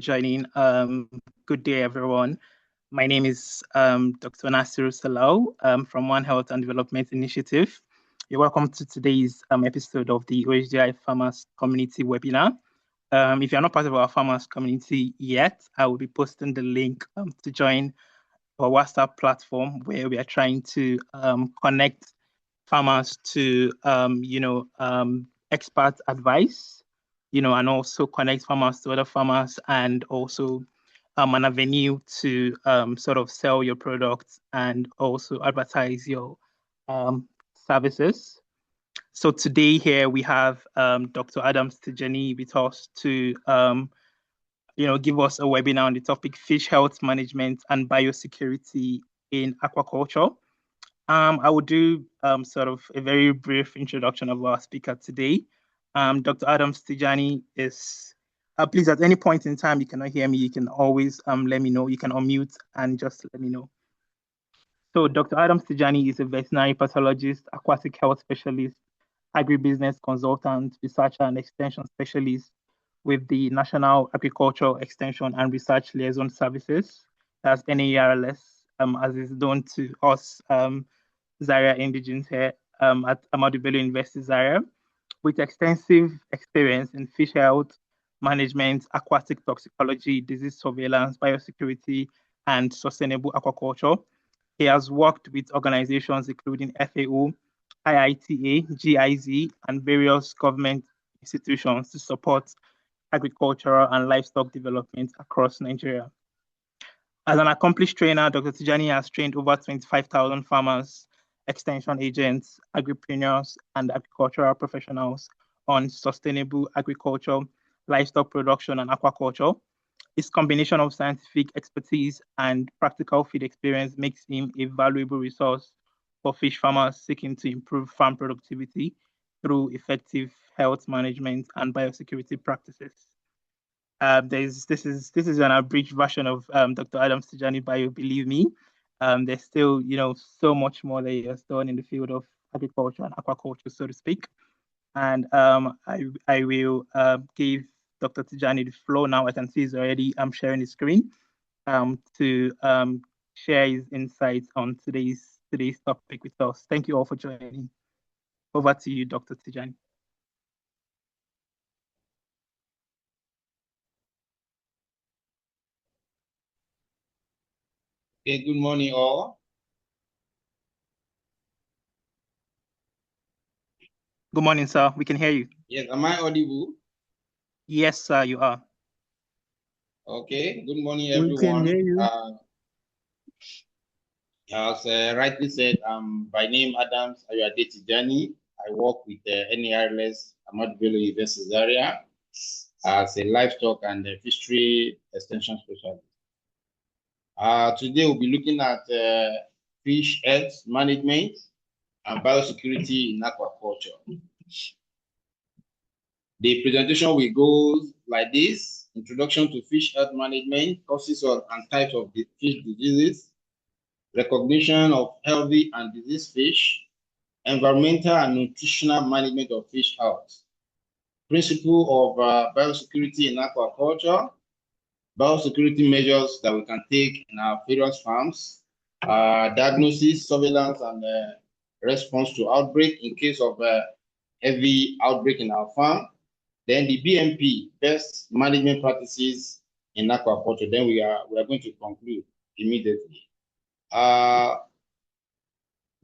joining. Good day, everyone. My name is Dr. Nasiru Salau from One Health and Development Initiative. You're welcome to today's episode of the OHDI Farmers Community webinar. If you're not part of our farmers community yet, I will be posting the link to join our WhatsApp platform where we are trying to connect farmers to expert advice, and also connect farmers to other farmers, and also an avenue to sort of sell your products and also advertise your services. So today here we have Dr. Ayoade Tijani with us to give us a webinar on the topic fish health management and biosecurity in aquaculture. I will do sort of a very brief introduction of our speaker today. Dr. Ayoade Tijani is, please, at any point in time you cannot hear me, you can always let me know. You can unmute and just let me know. So Dr. Ayoade Tijani is a veterinary pathologist, aquatic health specialist, agribusiness consultant, researcher, and extension specialist with the National Agricultural Extension and Research Liaison Services, that's NARLS, as is known to us Zaria indigenes here at Ahmadu Bello University Zaria, with extensive experience in fish health management, aquatic toxicology, disease surveillance, biosecurity, and sustainable aquaculture. He has worked with organizations including FAO, IITA, GIZ, and various government institutions to support agricultural and livestock development across Nigeria. As an accomplished trainer, Dr. Tijani has trained over 25,000 farmers, extension agents, agripreneurs, and agricultural professionals on sustainable agriculture, livestock production, and aquaculture. His combination of scientific expertise and practical field experience makes him a valuable resource for fish farmers seeking to improve farm productivity through effective health management and biosecurity practices. This is an abridged version of Dr. Ayoade Tijani bio. Believe me, there's still so much more that he has done in the field of agriculture and aquaculture, so to speak. And I will give Dr. Tijani the floor now. I can see he's already sharing his screen to share his insights on today's topic with us. Thank you all for joining. Over to you, Dr. Tijani. Okay, good morning all. Good morning, sir. We can hear you. Yes, am I audible? Yes, sir, you are. Okay, good morning, everyone. We can hear you. As rightly said, by name Adams Ayoade Tijani. I work with NARLS Ahmadu Bello University Zaria as a livestock and fishery extension specialist. Today we'll be looking at fish health management and biosecurity in aquaculture. The presentation will go like this: introduction to fish health management, causes and types of the fish diseases, recognition of healthy and diseased fish, environmental and nutritional management of fish health, principle of biosecurity in aquaculture, biosecurity measures that we can take in our various farms, diagnosis, surveillance, and response to outbreak in case of heavy outbreak in our farm. Then the BMP, best management practices in aquaculture. Then we are going to conclude immediately.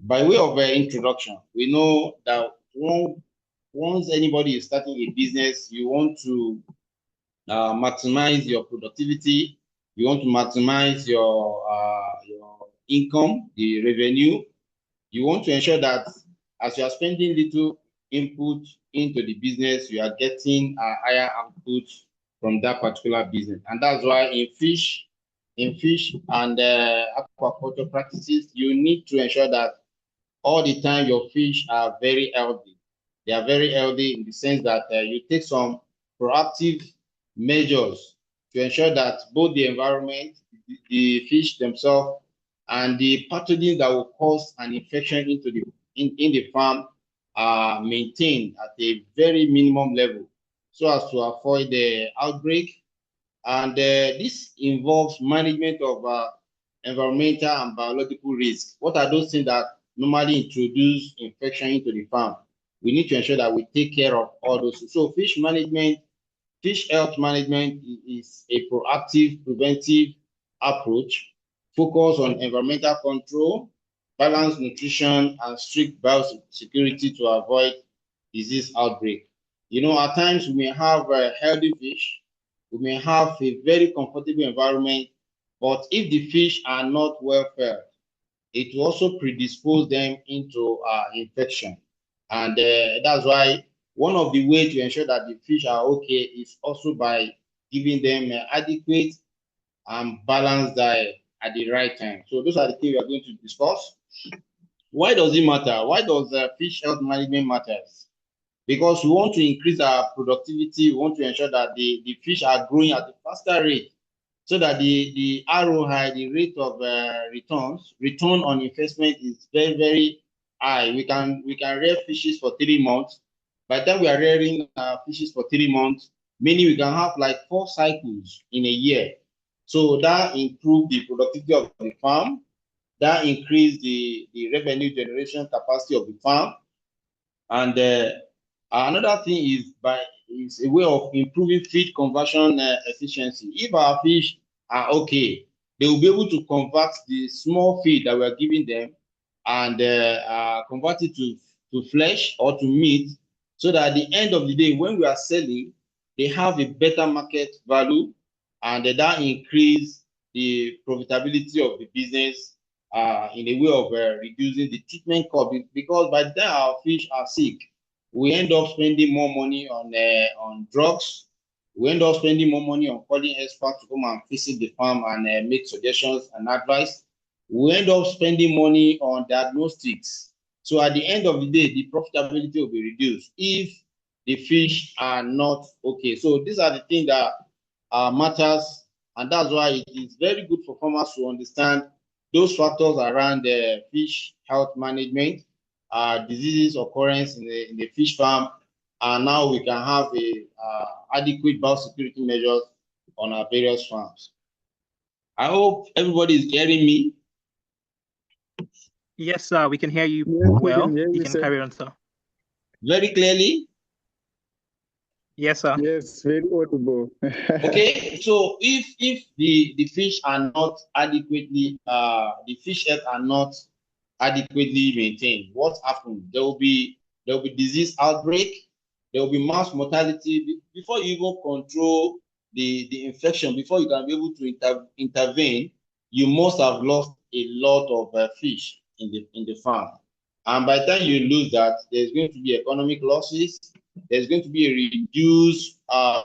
By way of introduction, we know that once anybody is starting a business, you want to maximize your productivity. You want to maximize your income, the revenue. You want to ensure that as you are spending little input into the business, you are getting a higher output from that particular business. And that's why in fish and aquaculture practices, you need to ensure that all the time your fish are very healthy. They are very healthy in the sense that you take some proactive measures to ensure that both the environment, the fish themselves, and the pathogens that will cause an infection into in the farm are maintained at a very minimum level, so as to avoid the outbreak And this involves management of environmental and biological risks. What are those things that normally introduce infection into the farm? We need to ensure that we take care of all those. So fish management, fish health management is a proactive, preventive approach focused on environmental control, balanced nutrition, and strict biosecurity to avoid disease outbreak. You know, at times we may have healthy fish, we may have a very comfortable environment, but if the fish are not well fed, it will also predispose them into infection. And that's why one of the ways to ensure that the fish are okay is also by giving them adequate and balanced diet at the right time. So those are the things we are going to discuss. Why does it matter? Why does fish health management matters? Because we want to increase our productivity, we want to ensure that the fish are growing at a faster rate so that the ROI, the rate of return on investment is very, very high. We can rear fishes for 3 months. By the time we are rearing fishes for 3 months, meaning we can have like 4 cycles in a year. So that improves the productivity of the farm, that increase the revenue generation capacity of the farm. And another thing is a way of improving feed conversion efficiency. If our fish are okay, they will be able to convert the small feed that we are giving them and convert it to flesh or to meat, so that at the end of the day, when we are selling, they have a better market value, and that increase the profitability of the business in a way of reducing the treatment cost. Because by the time our fish are sick, we end up spending more money on drugs. We end up spending more money on calling experts to come and visit the farm and make suggestions and advice. We end up spending money on diagnostics. So at the end of the day, the profitability will be reduced if the fish are not okay. So these are the things that matters, and that's why it is very good for farmers to understand those factors around the fish health management, diseases occurrence in the fish farm, and now we can have a adequate biosecurity measures on our various farms. I hope everybody is hearing me. Yes, sir. We can hear you well. You can carry on, sir. Very clearly. Yes, sir. Yes, very audible. Okay, so if the fish are not adequately the fish health are not adequately maintained, what happens? There will be disease outbreak, there will be mass mortality. Before you even control the infection, before you can be able to intervene, you must have lost a lot of fish in the farm. And by the time you lose that, there's going to be economic losses, there's going to be a reduced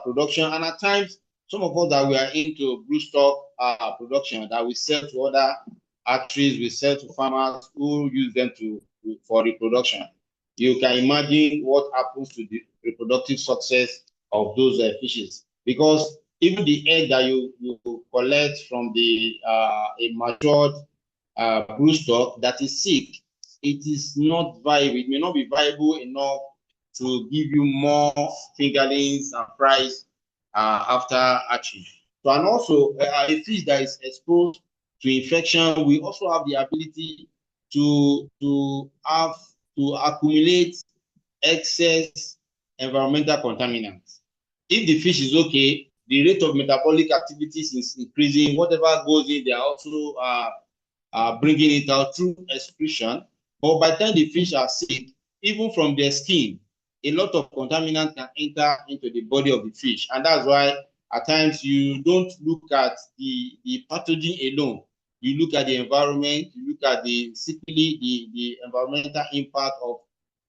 production, and at times, some of us that we are into broodstock production that we sell to other hatcheries, we sell to farmers who use them for reproduction. You can imagine what happens to the reproductive success of those fishes, because even the egg that you collect from the a matured broodstock that is sick, it is not viable. It may not be viable enough to give you more fingerlings and fries after hatching. So, and also a fish that is exposed to infection, we also have the ability to accumulate excess environmental contaminants. If the fish is okay, the rate of metabolic activities is increasing. Whatever goes in, they are also bringing it out through excretion. But by the time the fish are sick, even from their skin, a lot of contaminants can enter into the body of the fish. And that's why at times you don't look at the pathogen alone. You look at the environment, you look at the environmental impact of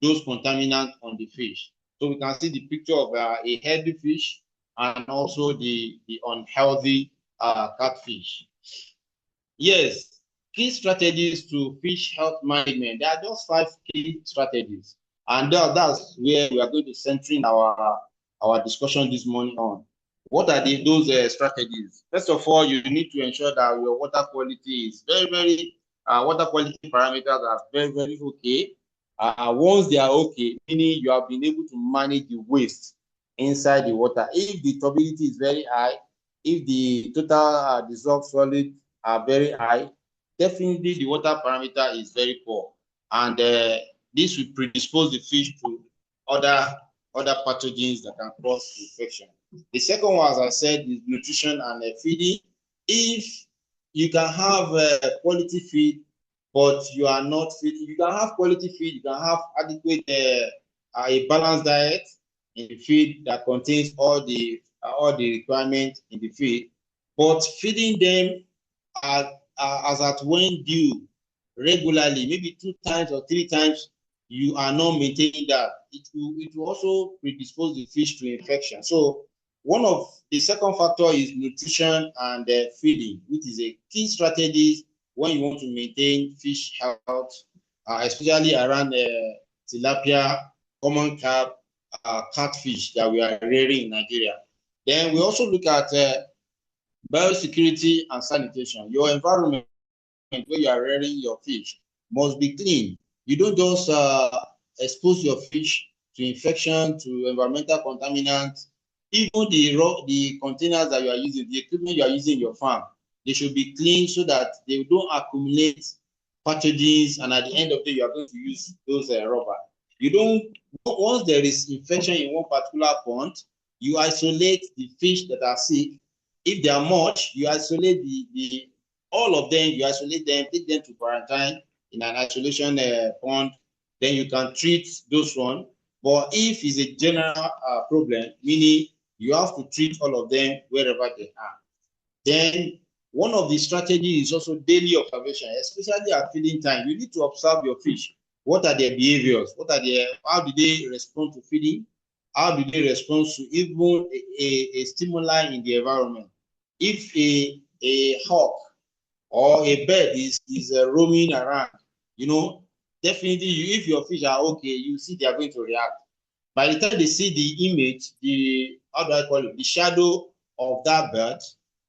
those contaminants on the fish. So we can see the picture of a healthy fish and also the unhealthy catfish. Yes, key strategies to fish health management. There are just 5 key strategies, and that's where we are going to center our discussion this morning on. What are those strategies? First of all, you need to ensure that your water quality is very, water quality parameters are very, very okay. Once they are okay, meaning you have been able to manage the waste inside the water. If the turbidity is very high, if the total dissolved solid are very high, definitely the water parameter is very poor, and this will predispose the fish to other pathogens that can cause infection. The second one, as I said, is nutrition and feeding. If you can have quality feed, but you are not feeding, you can have quality feed, you can have adequate a balanced diet in the feed that contains all the requirements in the feed, but feeding them as at when due regularly, maybe 2 times or 3 times, you are not maintaining that, it will also predispose the fish to infection. So one of the second factor is nutrition and feeding, which is a key strategy when you want to maintain fish health, especially around tilapia, common carp, catfish that we are rearing in Nigeria. Then we also look at biosecurity and sanitation. Your environment where you are rearing your fish must be clean. You don't just expose your fish to infection, to environmental contaminants. Even the containers that you are using, the equipment you are using in your farm, they should be clean so that they don't accumulate pathogens, and at the end of the day, you are going to use those rubber. You don't, once there is infection in one particular pond, you isolate the fish that are sick. If they are much, you isolate all of them, you isolate them, take them to quarantine in an isolation pond, then you can treat those ones. But if it's a general problem, meaning you have to treat all of them wherever they are. Then one of the strategies is also daily observation, especially at feeding time. You need to observe your fish. What are their behaviors? How do they respond to feeding? How do they respond to even a stimuli in the environment? If a hawk or a bird is roaming around, definitely if your fish are okay, you see they are going to react. By the time they see the image, how do I call it, the shadow of that bird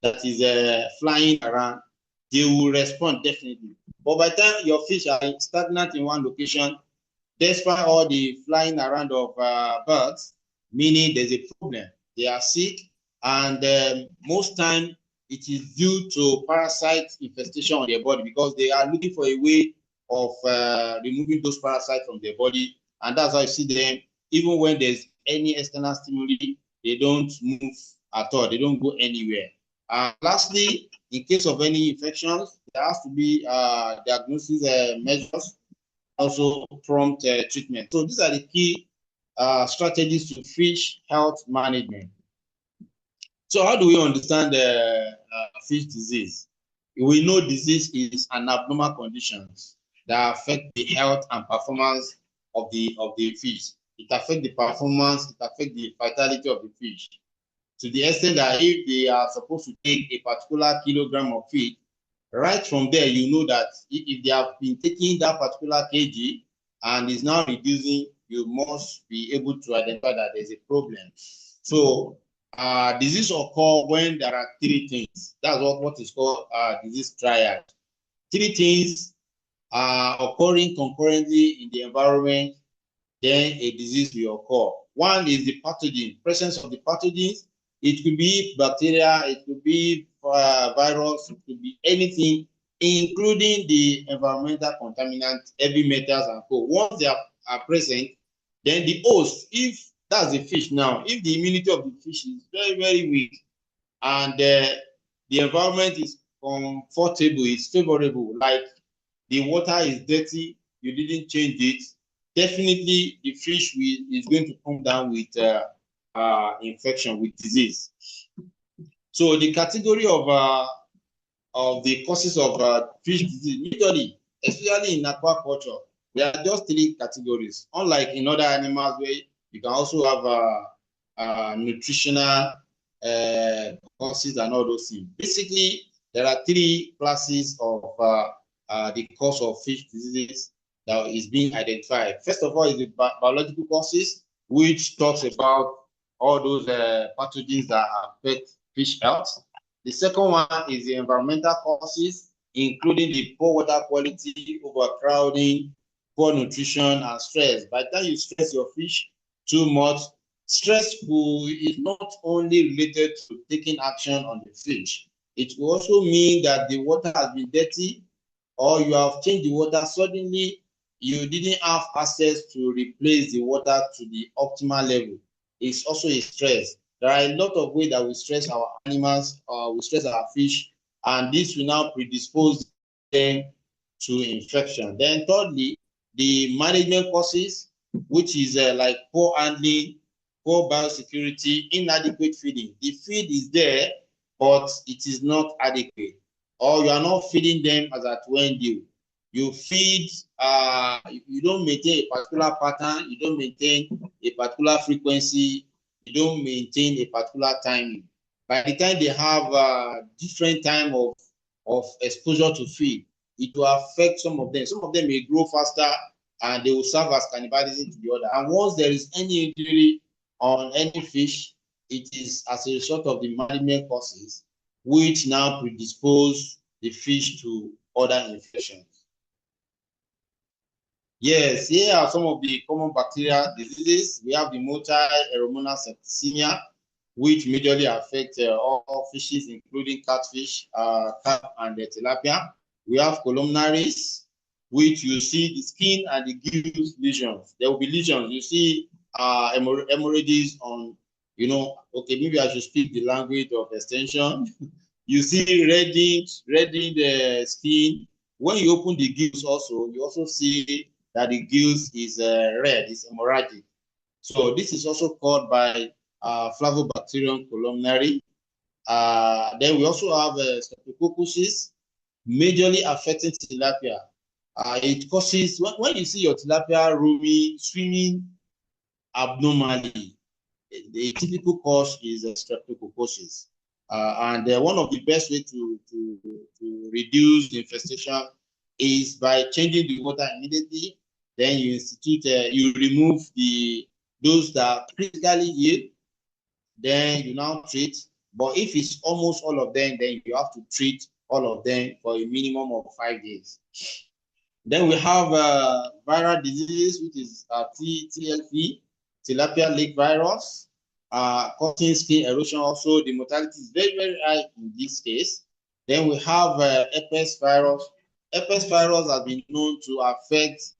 that is flying around, they will respond definitely. But by the time your fish are stagnant in one location, despite all the flying around of birds, meaning there's a problem, they are sick, and most time it is due to parasite infestation on their body, because they are looking for a way of removing those parasites from their body, and that's how you see them. Even when there's any external stimuli, they don't move at all, they don't go anywhere. Lastly, in case of any infections, there has to be diagnosis measures, also prompt treatment. So these are the key strategies to fish health management. So how do we understand fish disease? We know disease is an abnormal condition that affect the health and performance of the fish. It affects the performance, it affects the vitality of the fish, to the extent that if they are supposed to take a particular kilogram of feed, right from there, you know that if they have been taking that particular kg and is now reducing, you must be able to identify that there's a problem. So disease occur when there are 3 things. That's what is called disease triad. 3 things are occurring concurrently in the environment, then a disease will occur. One is the pathogen, presence of the pathogens. It could be bacteria, it could be virus, it could be anything, including the environmental contaminants, heavy metals, and co. Once they are present, then the host, if that's the fish now, if the immunity of the fish is very, very weak, and the environment is comfortable, it's favorable, like the water is dirty, you didn't change it, definitely the fish is going to come down with infection, with disease. So the category of the causes of fish disease, usually, especially in aquaculture, there are just 3 categories. Unlike in other animals where you can also have nutritional causes and all those things. Basically, there are 3 classes of the cause of fish diseases that is being identified. First of all is the biological causes, which talks about all those pathogens that affect fish health. The second one is the environmental causes, including the poor water quality, overcrowding, poor nutrition, and stress. By the time you stress your fish too much, Stressful is not only related to taking action on the fish. It will also mean that the water has been dirty, or you have changed the water suddenly. You didn't have access to replace the water to the optimal level. It's also a stress. There are a lot of ways that we stress our animals, we stress our fish, and this will now predispose them to infection. Then thirdly, the management causes, which is like poor handling, poor biosecurity, inadequate feeding. The feed is there, but it is not adequate, or you are not feeding them as at when due. You feed, you don't maintain a particular pattern, you don't maintain a particular frequency, you don't maintain a particular timing. By the time they have different time of exposure to feed, it will affect some of them. Some of them may grow faster and they will serve as cannibalism to the other. And once there is any injury on any fish, it is as a result of the management causes, which now predispose the fish to other infections. Yes, here are some of the common bacterial diseases. We have the multi-aeromonal septicemia, which majorly affect all fishes, including catfish, carp, and tilapia. We have columnaries, which you see the skin and the gills lesions. There will be lesions. You see hemorrhages on, okay, maybe I should speak the language of extension. You see reddened skin. When you open the gills also, you also see that the gills is red, it's hemorrhagic. So this is also caused by Flavobacterium columnare. Then we also have Streptococcus, majorly affecting tilapia. It causes, when you see your tilapia swimming abnormally, the typical cause is Streptococcus. And one of the best way to reduce the infestation is by changing the water immediately. Then you you remove those that are critically ill. Then you now treat. But if it's almost all of them, then you have to treat all of them for a minimum of 5 days. Then we have viral diseases, which is TLV, tilapia lake virus, causing skin erosion. Also, the mortality is very, very high in this case. Then we have herpes virus. Herpes virus has been known to affect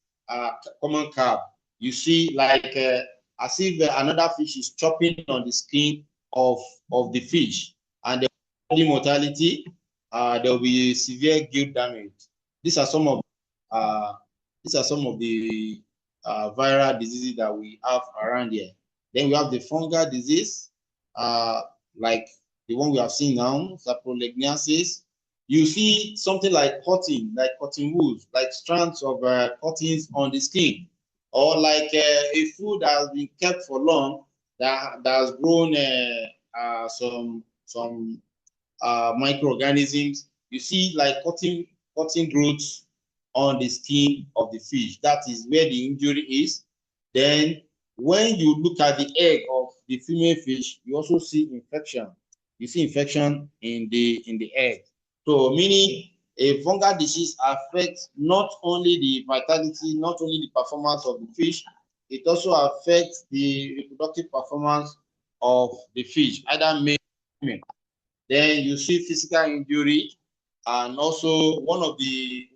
common carp. You see, like as if another fish is chopping on the skin of the fish, and there will be mortality. There will be severe gill damage. These are some of the viral diseases that we have around here. Then we have the fungal disease, like the one we have seen now, saprolegniasis. You see something like cotton wool, like strands of cottons on the skin, or like a food that has been kept for long that has grown some microorganisms. You see like cotton growths on the skin of the fish. That is where the injury is. Then when you look at the egg of the female fish, you also see infection. You see infection in the egg. So meaning a fungal disease affects not only the vitality, not only the performance of the fish, it also affects the reproductive performance of the fish, either male or female. Then you see physical injury, and also one of the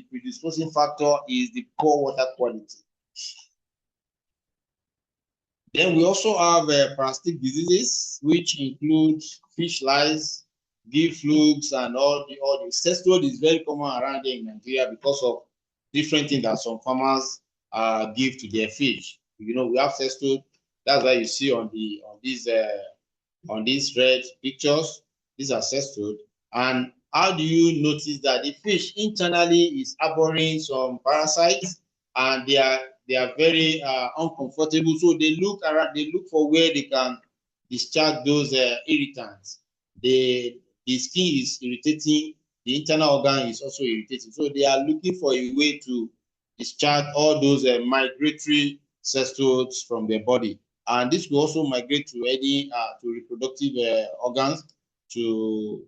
predisposing factor is the poor water quality. Then we also have parasitic diseases, which include fish lice, gill flugs, and all the cestode is very common around here in Nigeria because of different things that some farmers give to their fish. We have cestode. That's why you see on these red pictures, these are cestode. And how do you notice that the fish internally is harboring some parasites, and they are very uncomfortable? So they look for where they can discharge those irritants. The skin is irritating, the internal organ is also irritating. So they are looking for a way to discharge all those migratory cestodes from their body. And this will also migrate to any to reproductive organs, to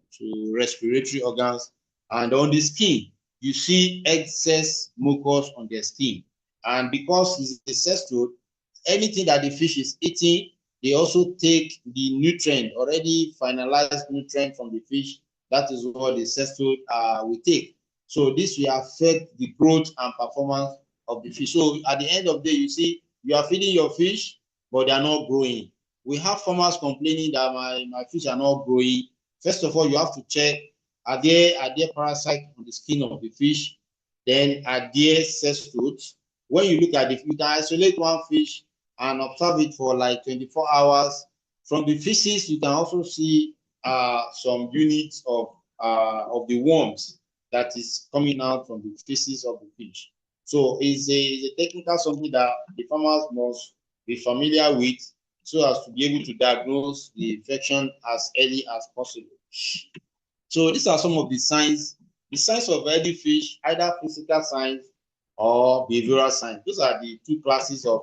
respiratory organs. And on the skin, you see excess mucus on their skin. And because it's a cestode, anything that the fish is eating, they also take the nutrient, already finalized nutrient from the fish. That is what the sex food will take. So this will affect the growth and performance of the fish. So at the end of the day, you see, you are feeding your fish, but they are not growing. We have farmers complaining that my fish are not growing. First of all, you have to check, are there parasites on the skin of the fish? Then are there sex foods? When you look at it, you can isolate one fish and observe it for like 24 hours. From the feces, you can also see some units of the worms that is coming out from the feces of the fish. So it's a technical something that the farmers must be familiar with so as to be able to diagnose the infection as early as possible. So these are some of the signs of healthy fish, either physical signs or behavioral signs. Those are the two classes of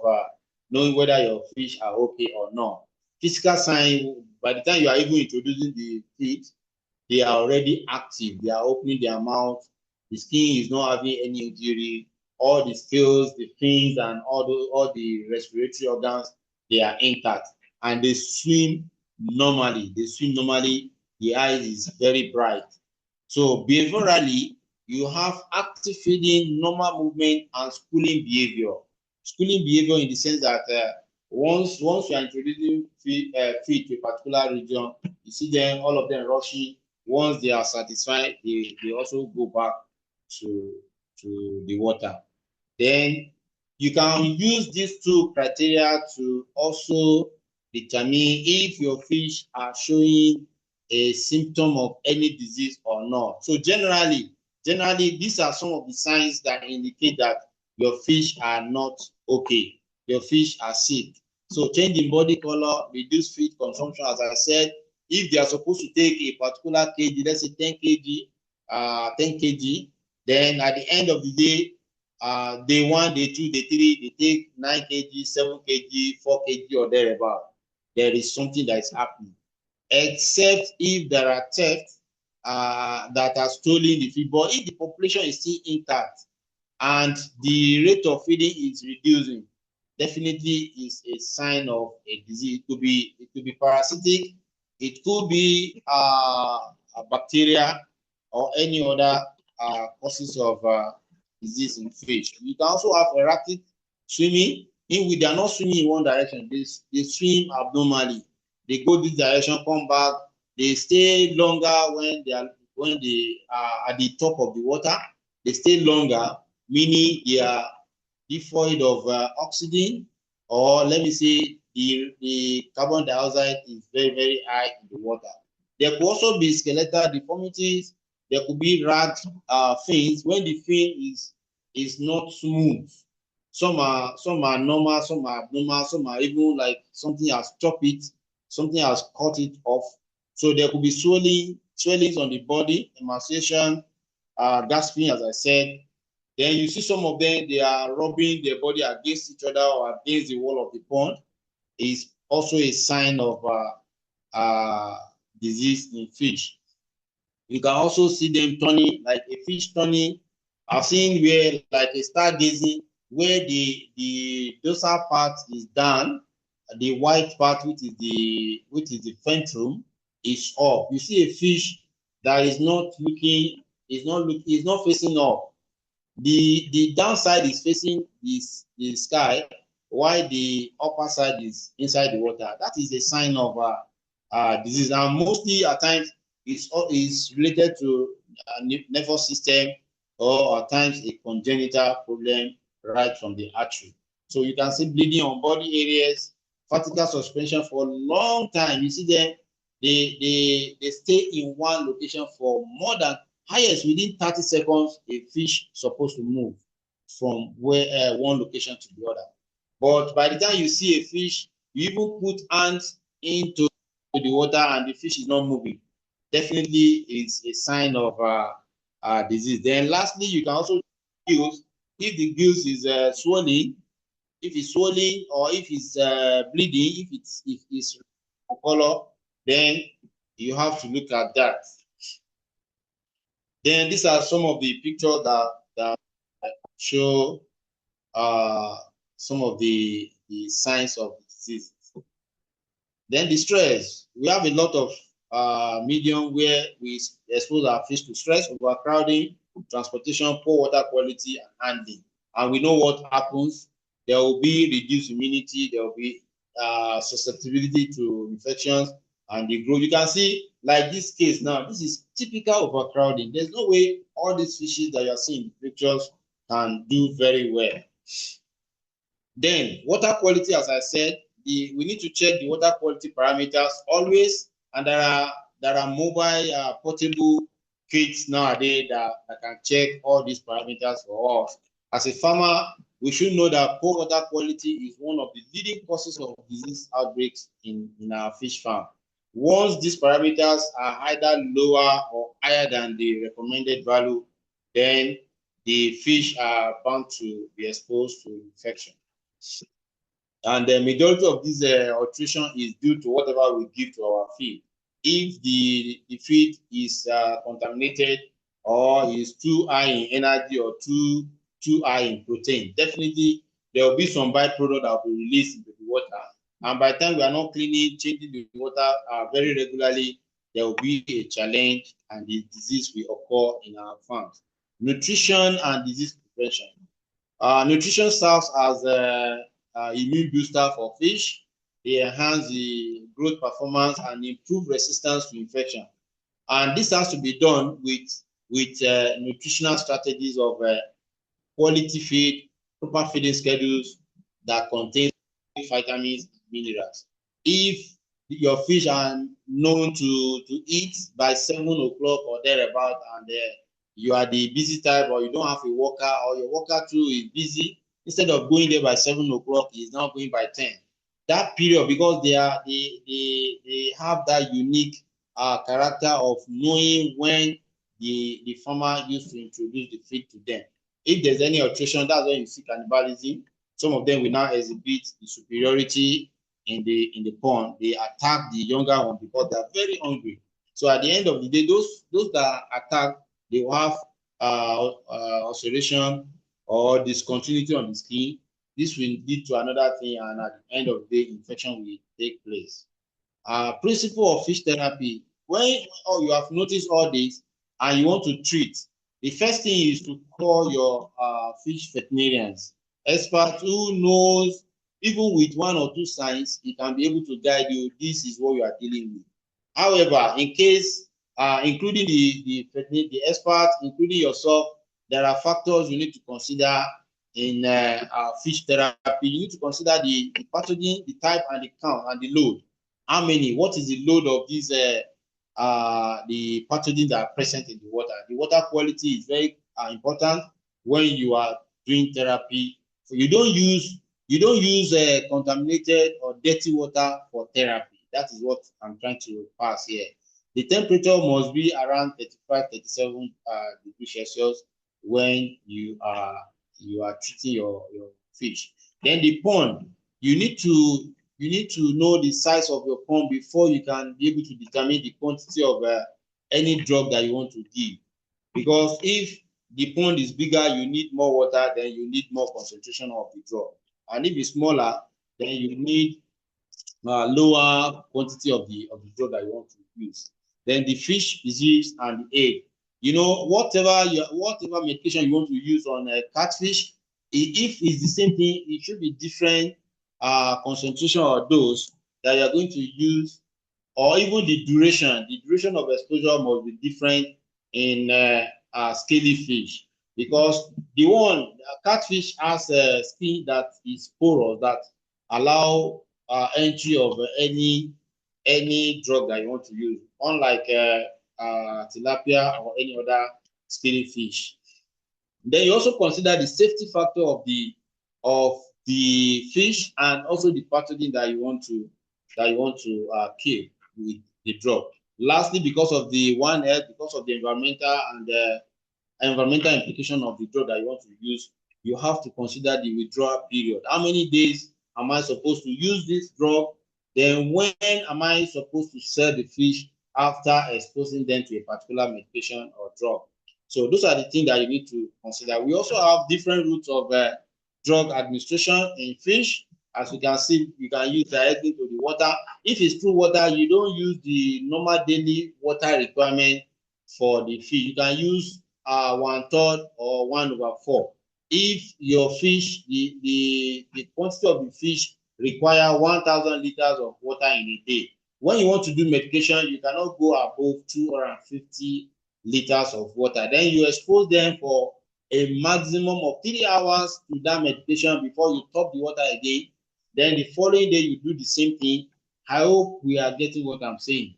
knowing whether your fish are okay or not. Physical sign, by the time you are even introducing the feed, they are already active. They are opening their mouth. The skin is not having any injury. All the scales, the fins, and all the respiratory organs, they are intact. And they swim normally. The eye is very bright. So behaviorally, you have active feeding, normal movement, and schooling behavior. Schooling behavior in the sense that once you are introducing feed to a particular region, you see them, all of them rushing. Once they are satisfied, they also go back to the water. Then you can use these two criteria to also determine if your fish are showing a symptom of any disease or not. So generally, these are some of the signs that indicate that your fish are not okay. Your fish are sick. So change in body color, reduce feed consumption. As I said, if they are supposed to take a particular kg, let's say 10 kg, then at the end of the day, day 1, day 2, day 3, they take 9 kg, 7 kg, 4 kg or thereabout. There is something that is happening. Except if there are thefts that are stolen the feed. But if the population is still intact and the rate of feeding is reducing, definitely is a sign of a disease. It could be parasitic, it could be a bacteria or any other causes of disease in fish. You can also have erratic swimming, in which they are not swimming in one direction, they swim abnormally. They go this direction, come back, they stay longer when they are at the top of the water. They stay longer, meaning they are devoid of oxygen, or let me say the carbon dioxide is very, very high in the water. There could also be skeletal deformities. There could be ragged fins when the fin is not smooth. Some are normal, some are abnormal, some are even like something has chopped it, something has cut it off. So there could be swellings on the body, emaciation, gasping, as I said. Then you see some of them, they are rubbing their body against each other or against the wall of the pond. Is also a sign of disease in fish. You can also see them turning, like a fish turning. I've seen where like a stargazing, where the dorsal part is down, the white part, which is the ventrum, is up. You see a fish that is not facing up. The downside is facing the sky, while the upper side is inside the water. That is a sign of disease, and mostly at times is related to nervous system, or at times a congenital problem right from the artery. So you can see bleeding on body areas, vertical suspension for a long time. You see them, they stay in one location for more than, highest within 30 seconds, a fish supposed to move from one location to the other. But by the time you see a fish, you even put hands into the water and the fish is not moving, definitely it's a sign of disease. Then lastly, you can also use, if the gills is swollen, if it's swollen, or if it's bleeding, if it's color, then you have to look at that. Then these are some of the pictures that show some of the signs of the disease. Then the stress. We have a lot of medium where we expose our fish to stress, overcrowding, transportation, poor water quality, and handling. And we know what happens. There will be reduced immunity, there will be susceptibility to infections and the growth. You can see, like this case now, this is typical overcrowding. There's no way all these fishes that you are seeing in the pictures can do very well. Then water quality, as I said, we need to check the water quality parameters always, and there are mobile portable kits nowadays that can check all these parameters for us. As a farmer, we should know that poor water quality is one of the leading causes of disease outbreaks in our fish farm. Once these parameters are either lower or higher than the recommended value, then the fish are bound to be exposed to infection. And the majority of this alteration is due to whatever we give to our feed. If the feed is contaminated or is too high in energy or too high in protein, definitely there will be some byproduct that will be released into the water. And by the time we are not cleaning, changing the water very regularly, there will be a challenge and the disease will occur in our farms. Nutrition and disease prevention. Nutrition serves as immune booster for fish. They enhance the growth performance and improve resistance to infection. And this has to be done with nutritional strategies of quality feed, proper feeding schedules that contain vitamins and minerals. If your fish are known to eat by 7 o'clock or thereabout, and you are the busy type, or you don't have a worker, or your worker too is busy, instead of going there by 7 o'clock, he's now going by 10. That period, because they have that unique character of knowing when the farmer used to introduce the feed to them. If there's any alteration, that's when you see cannibalism. Some of them will now exhibit the superiority in the pond. They attack the younger one because they are very hungry. So at the end of the day, those that attack, they will have ulceration or discontinuity on the skin. This will lead to another thing, and at the end of the day, infection will take place. Principle of fish therapy. When you have noticed all this and you want to treat, the first thing is to call your fish veterinarians, experts who knows, even with 1 or 2 signs, he can be able to guide you. This is what you are dealing with. However, in case, including the experts, including yourself, there are factors you need to consider in fish therapy. You need to consider the pathogen, the type, and the count, and the load. How many? What is the load of these the pathogens that are present in the water? The water quality is very important when you are doing therapy. So you don't use contaminated or dirty water for therapy. That is what I'm trying to pass here. The temperature must be around 35, 37 degrees Celsius when you are treating your fish. Then the pond, you need to know the size of your pond before you can be able to determine the quantity of any drug that you want to give. Because if the pond is bigger, you need more water, then you need more concentration of the drug. And if it's smaller, then you need lower quantity of the drug that you want to use. Then the fish disease and the egg. Whatever medication you want to use on catfish, if it's the same thing, it should be different concentration or dose that you're going to use, or even the duration. The duration of exposure must be different in scaly fish, because the catfish has a skin that is porous, that allow entry of any drug that you want to use, unlike tilapia or any other scaly fish. Then you also consider the safety factor of the fish, and also the pathogen that you want to kill with the drug. Lastly, because of the because of the environmental and environmental implication of the drug that you want to use, you have to consider the withdrawal period. How many days am I supposed to use this drug? Then when am I supposed to sell the fish after exposing them to a particular medication or drug? So those are the things that you need to consider. We also have different routes of drug administration in fish, As you can see, you can use directly to the water. If it's true water, you don't use the normal daily water requirement for the fish. You can use 1/3 or 1/4. If your fish, the quantity of the fish require 1,000 liters of water in a day. When you want to do medication, you cannot go above 250 liters of water. Then you expose them for a maximum of 3 hours to that medication before you top the water again. Then the following day, you do the same thing. I hope we are getting what I'm saying.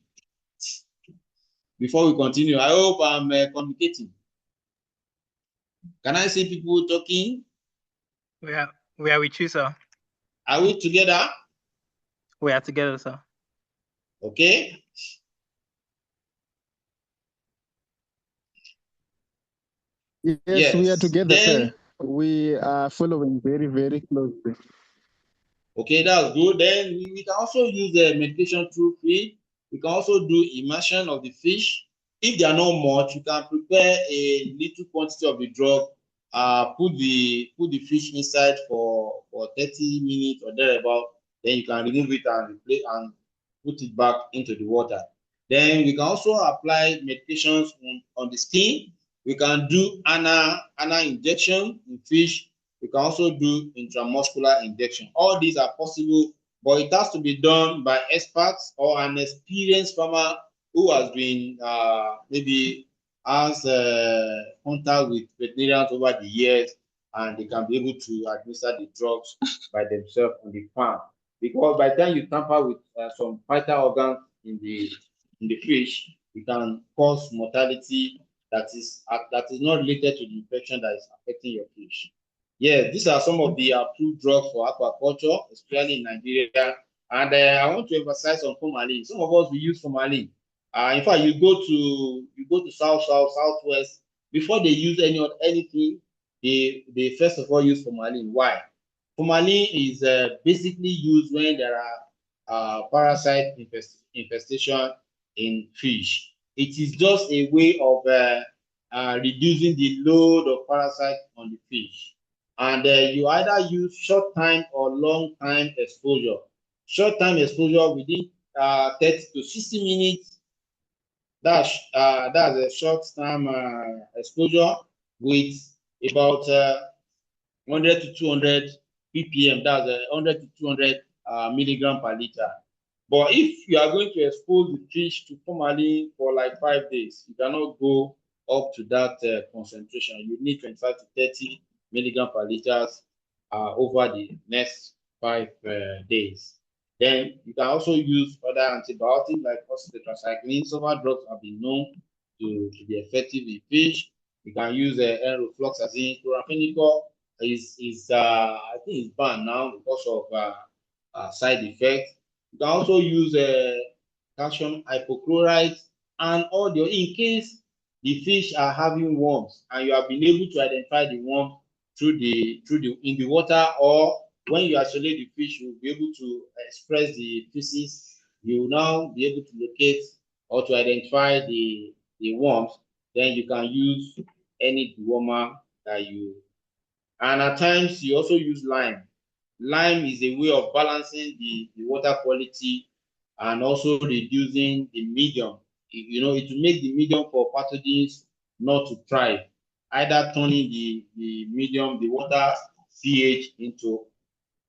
Before we continue, I hope I'm communicating. Can I see people talking? We are with you, sir. Are we together? We are together, sir. Okay. Yes, we are together, sir. We are following very, very closely. Okay, that's good. Then we can also use the medication through feed. We can also do immersion of the fish. If they are not much, you can prepare a little quantity of the drug. Put the fish inside for 30 minutes or thereabout. Then you can remove it and put it back into the water. Then we can also apply medications on the skin. We can do anal injection in fish. We can also do intramuscular injection. All these are possible, but it has to be done by experts or an experienced farmer who has been maybe has contact with veterinarians over the years, and they can be able to administer the drugs by themselves on the farm. Because by the time you tamper with some vital organs in the fish, it can cause mortality that is not related to the infection that is affecting your fish. Yeah, these are some of the approved drugs for aquaculture, especially in Nigeria. And I want to emphasize on formalin. Some of us we use formalin. In fact, you go to southwest. Before they use anything, they first of all use formalin. Why? Formalin is basically used when there are parasite infestation in fish. It is just a way of reducing the load of parasite on the fish. And you either use short time or long time exposure. Short time exposure within 30 to 60 minutes. That's a short time exposure with about 100 to 200 ppm. That's 100 to 200 milligram per liter. But if you are going to expose the fish to formalin for like 5 days, you cannot go up to that concentration. You need 25 to 30 milligram per liters over the next 5 days. Then you can also use other antibiotics like tetracycline. Several drugs have been known to be effective in fish. You can use enrofloxacin. Chloramphenicol is I think it's banned now because of side effects. You can also use calcium hypochlorite and audio in case the fish are having worms and you have been able to identify the worms in the water, or when you isolate the fish, you will be able to express the feces. You will now be able to locate or to identify the worms. Then you can use any dewormer that you. And at times you also use lime. Lime is a way of balancing the water quality and also reducing the medium. It will make the medium for pathogens not to thrive, either turning the medium, the water pH into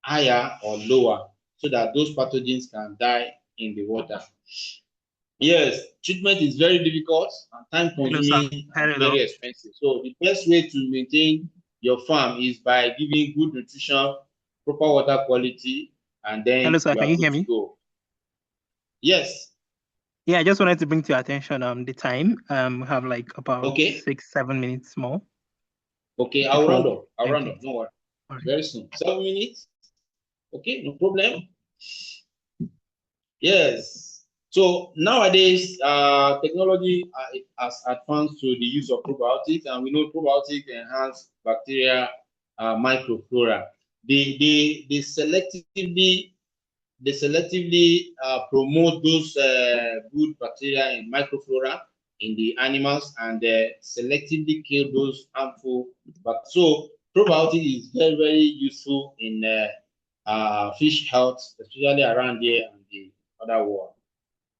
higher or lower, so that those pathogens can die in the water. Yes, treatment is very difficult and time consuming and very expensive. So the best way to maintain your farm is by giving good nutrition, proper water quality, and then hello, sir. Can you hear me? Go. Yes. Yeah, I just wanted to bring to your attention the time. We have like about 6-7 minutes more. Okay, I'll round up. Don't worry. Right. Very soon. 7 minutes. Okay, no problem. Yes. So nowadays, technology has advanced to the use of probiotics, and we know probiotics enhance bacteria microflora. They selectively promote those good bacteria and microflora in the animals, and selectively kill those harmful bacteria. So probiotic is very, very useful in fish health, especially around here and the other world.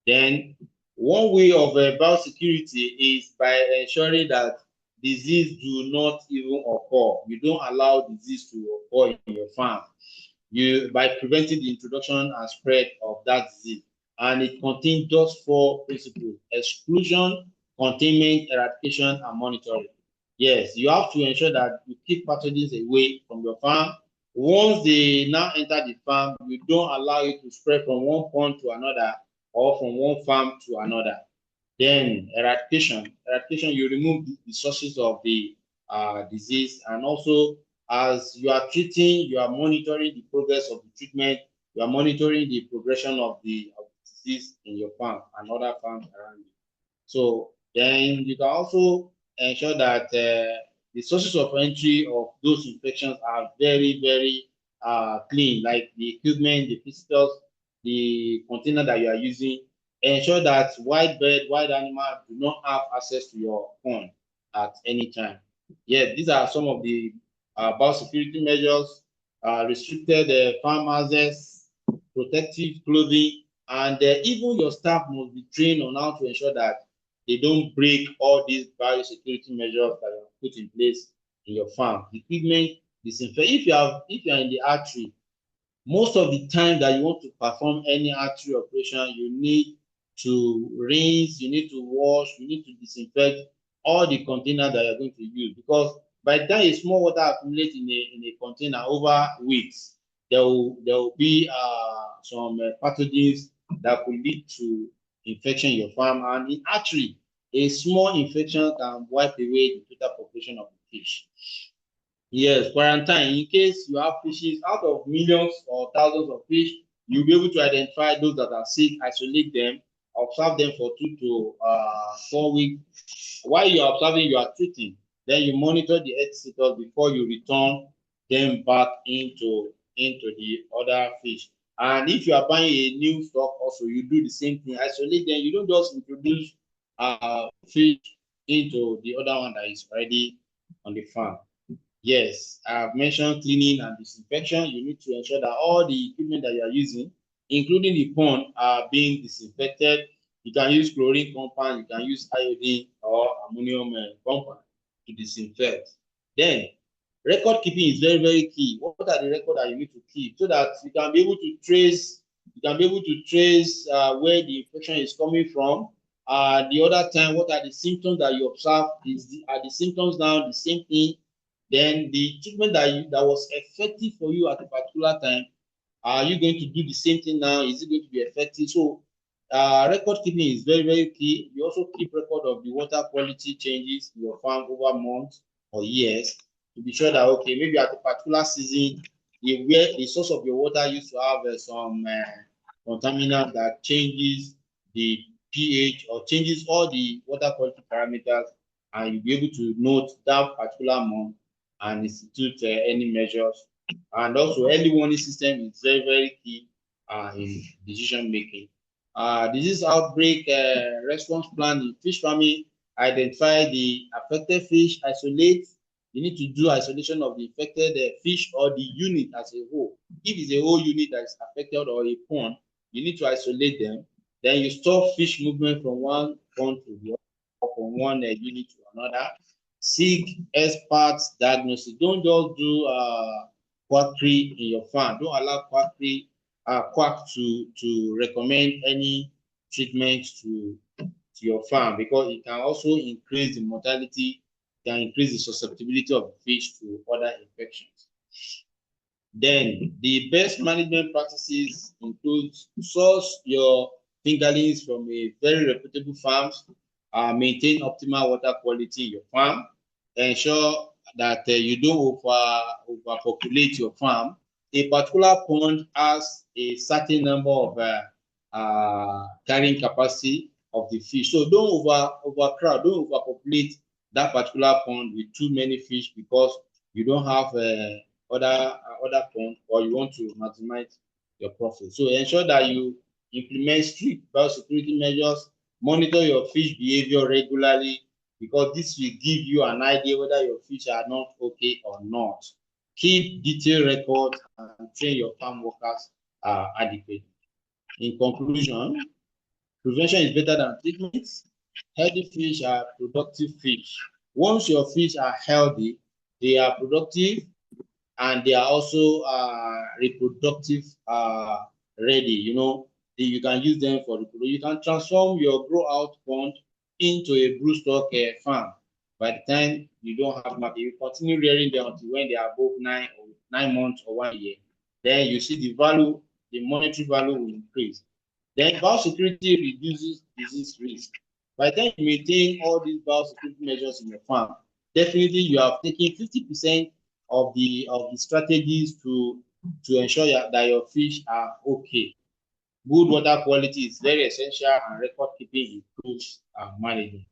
Then one way of biosecurity is by ensuring that disease do not even occur. You don't allow disease to occur in your farm. By preventing the introduction and spread of that disease. And it contains just 4 principles: exclusion, containment, eradication, and monitoring. Yes, you have to ensure that you keep pathogens away from your farm. Once they now enter the farm, you don't allow it to spread from one pond to another or from one farm to another. Then eradication, you remove the sources of the disease, and also as you are treating, you are monitoring the progress of the treatment, you are monitoring the progression of the disease in your farm and other farms around you. So then you can also ensure that the sources of entry of those infections are very, very clean, like the equipment, the visitors, the container that you are using. Ensure that wild bird, wild animal do not have access to your pond at any time. Yeah, these are some of the biosecurity measures: restricted farm access, protective clothing, and even your staff must be trained on how to ensure that they don't break all these biosecurity measures that are put in place in your farm. Equipment, disinfect. If you are in the archery, most of the time that you want to perform any archery operation, you need to rinse, you need to wash, you need to disinfect all the container that you're going to use, because by the time a small water accumulates in a container over weeks, there will be some pathogens that could lead to infection in your farm. And in archery, a small infection can wipe away the total population of the fish. Yes, quarantine. In case you have fishes, out of millions or thousands of fish, you'll be able to identify those that are sick, isolate them, observe them for 2 to 4 weeks. While you're observing, you are treating. Then you monitor the health status before you return them back into the other fish. And if you are buying a new stock, also you do the same thing. Isolate them. You don't just introduce fish into the other one that is already on the farm. Yes, I've mentioned cleaning and disinfection. You need to ensure that all the equipment that you are using, including the pond, are being disinfected. You can use chlorine compound, you can use iodine or ammonium compound to disinfect. Then, record keeping is very, very key. What are the records that you need to keep so that you can be able to trace? You can be able to trace where the infection is coming from. The other time, what are the symptoms that you observe? Are the symptoms now the same thing? Then the treatment that was effective for you at a particular time, are you going to do the same thing now? Is it going to be effective? So record keeping is very, very key. You also keep record of the water quality changes in your farm over months or years to be sure that, okay, maybe at a particular season, where the source of your water used to have some contaminant that changes the pH or changes all the water quality parameters, and you'll be able to note that particular month and institute any measures. And also, early warning system is very, very key in decision making. Disease outbreak response plan in fish farming: identify the affected fish, isolate. You need to do isolation of the infected fish or the unit as a whole. If it's a whole unit that is affected or a pond, you need to isolate them. Then you stop fish movement from one pond to the other, or from one unit to another. Seek experts diagnosis. Don't just do quackery in your farm. Don't allow quack to recommend any treatment to your farm, because it can also increase the mortality, can increase the susceptibility of the fish to other infections. Then the best management practices include: source your fingerlings from a very reputable farms, maintain optimal water quality in your farm, ensure that you don't overpopulate your farm. A particular pond has a certain number of carrying capacity of the fish, so don't overcrowd, don't overpopulate that particular pond with too many fish because you don't have other pond, or you want to maximize your profit. So ensure that you implement strict biosecurity measures, monitor your fish behavior regularly, because this will give you an idea whether your fish are not okay or not. keep detailed records, and train your farm workers adequately. In conclusion, prevention is better than treatment. Healthy fish are productive fish. Once your fish are healthy, they are productive and they are also reproductive ready. You know, you can use them for reproduction. You can transform your grow out pond into a broodstock farm. By the time you don't have market, you continue rearing them until when they are above 9 months or 1 year. Then you see the value, the monetary value will increase. Then biosecurity reduces disease risk. By the time you maintain all these biosecurity measures in your farm, definitely you have taken 50% of the strategies to ensure that your fish are okay. Good water quality is very essential, and record keeping improves management.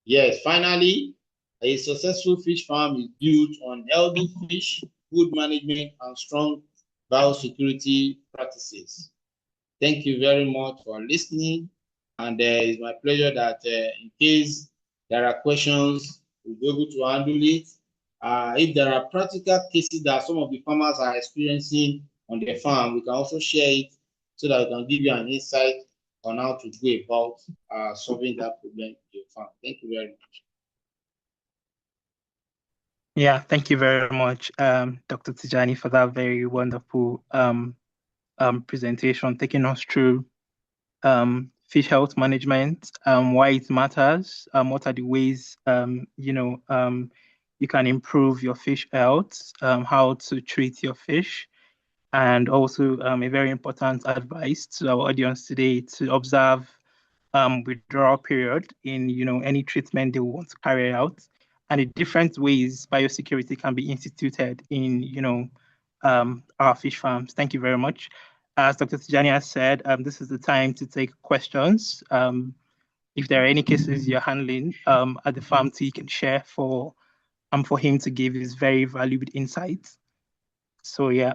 Yes, finally, a successful fish farm is built on healthy fish, good management, and strong biosecurity practices. Thank you very much for listening, and it's my pleasure that in case there are questions, we'll be able to handle it. If there are practical cases that some of the farmers are experiencing on their farm, we can also share it so that we can give you an insight on how to go about solving that problem in your farm. Thank you very much. Yeah, thank you very much, Dr. Tijani, for that very wonderful presentation, taking us through fish health management, why it matters, what are the ways you can improve your fish health, how to treat your fish, and also a very important advice to our audience today to observe withdrawal period in any treatment they want to carry out, and the different ways biosecurity can be instituted in our fish farms. Thank you very much. As Dr. Tijani has said, this is the time to take questions. If there are any cases you're handling at the farm, so you can share for him to give his very valuable insights. So yeah,